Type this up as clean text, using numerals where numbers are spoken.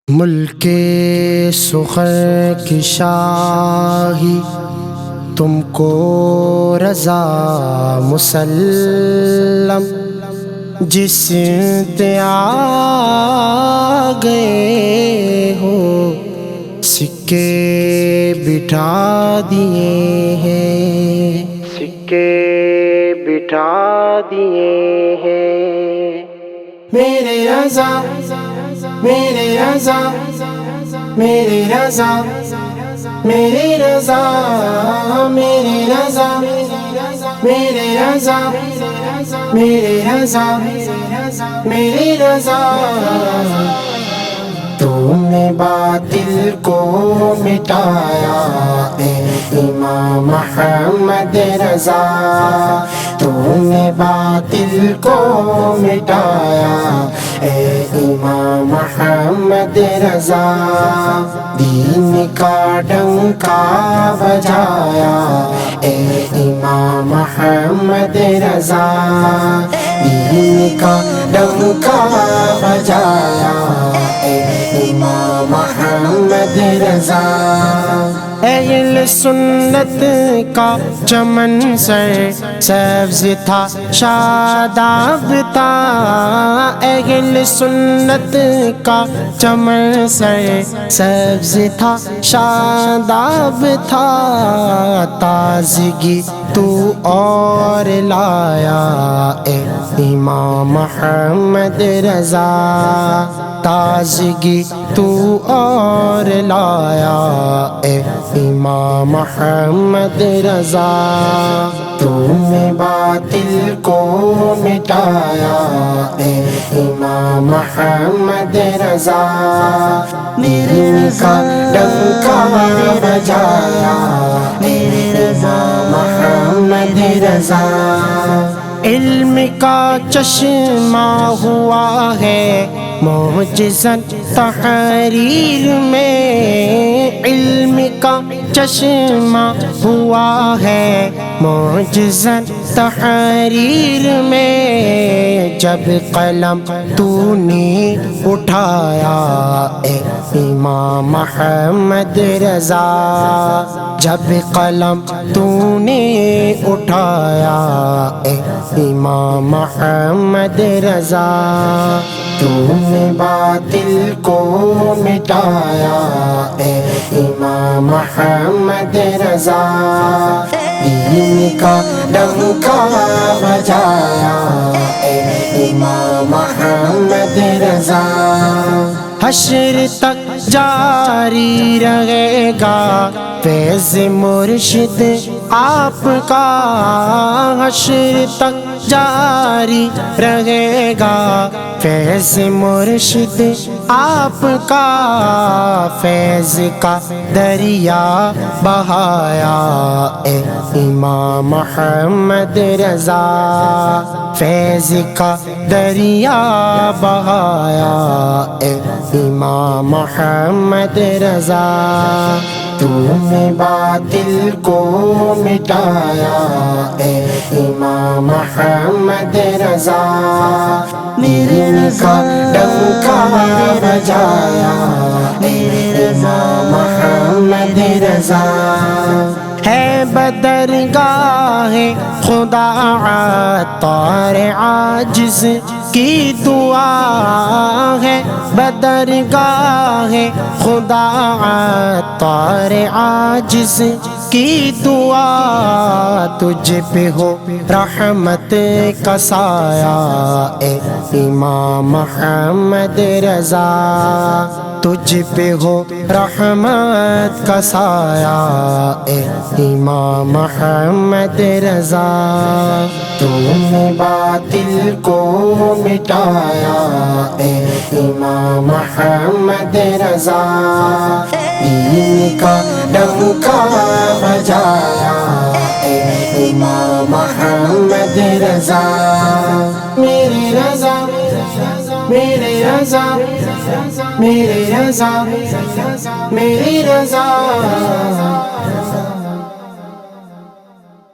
ملک سخن کی شاہی تم کو رضا مسلم، جس آ گئے ہو سکے بٹھا دیے ہیں، سکے بٹھا دیے ہیں۔ میرے رضا میرے رضا میرے رضا میرے رضا میرے رضا میرے رضا میرے رضا میرے رضا، تم نے باطل کو مٹایا اے امام محمد رضا، تم نے باطل کو مٹایا اے امام محمد رضا، دین کا ڈنکا بجایا اے امام محمد رضا، دین کا ڈنکا بجایا اے امام محمد رضا۔ اہل سنت کا چمن سبز تھا شاداب تھا، اہل سنت کا چمن سبز تھا شاداب تھا، تازگی تو اور لایا اے امام محمد رضا، تازگی تو اور لایا اے امام محمد رضا، تم نے باطل کو مٹایا اے امام محمد رضا، دین کا ڈنکا بجایا اے امام محمد رضا، علم کا چشمہ ہوا ہے معجزت تحریر میں، علم کا چشمہ ہوا ہے معجزت تحریر میں، جب قلم تو نے اٹھایا اے امام محمد رضا، جب قلم تو نے اٹھایا اے امام محمد رضا، تم نے باطل کو مٹایا اے امام محمد رضا، دین کا ڈنکا بجایا اے امام محمد رضا، حشر تک جاری رہے گا فیض مرشد آپ کا، حشر تک جاری رہے گا فیض مرشد آپ کا، فیض کا دریا بہایا اے امام محمد رضا، فیض کا دریا بہایا اے امام محمد رضا، تم نے باطل کو مٹایا اے امام محمد رضا، دین کا ڈنکا بجایا اے امام محمد رضا، ہے بدرگاہ خدا عطار عاجز کی دعا ہے، بدرگاہ خدا عطار عاجز کی دعا، تجھ پہ ہو رحمت کا سایہ اے امام محمد رضا، تجھ پہ ہو رحمت کا سایہ اے امام محمد رضا، تم نے باطل کو مٹایا اے امام محمد رضا، دین کا ڈنکا بجایا اے امام محمد رضا، میرے رضا میرے رضا میرے رضا میرے رضا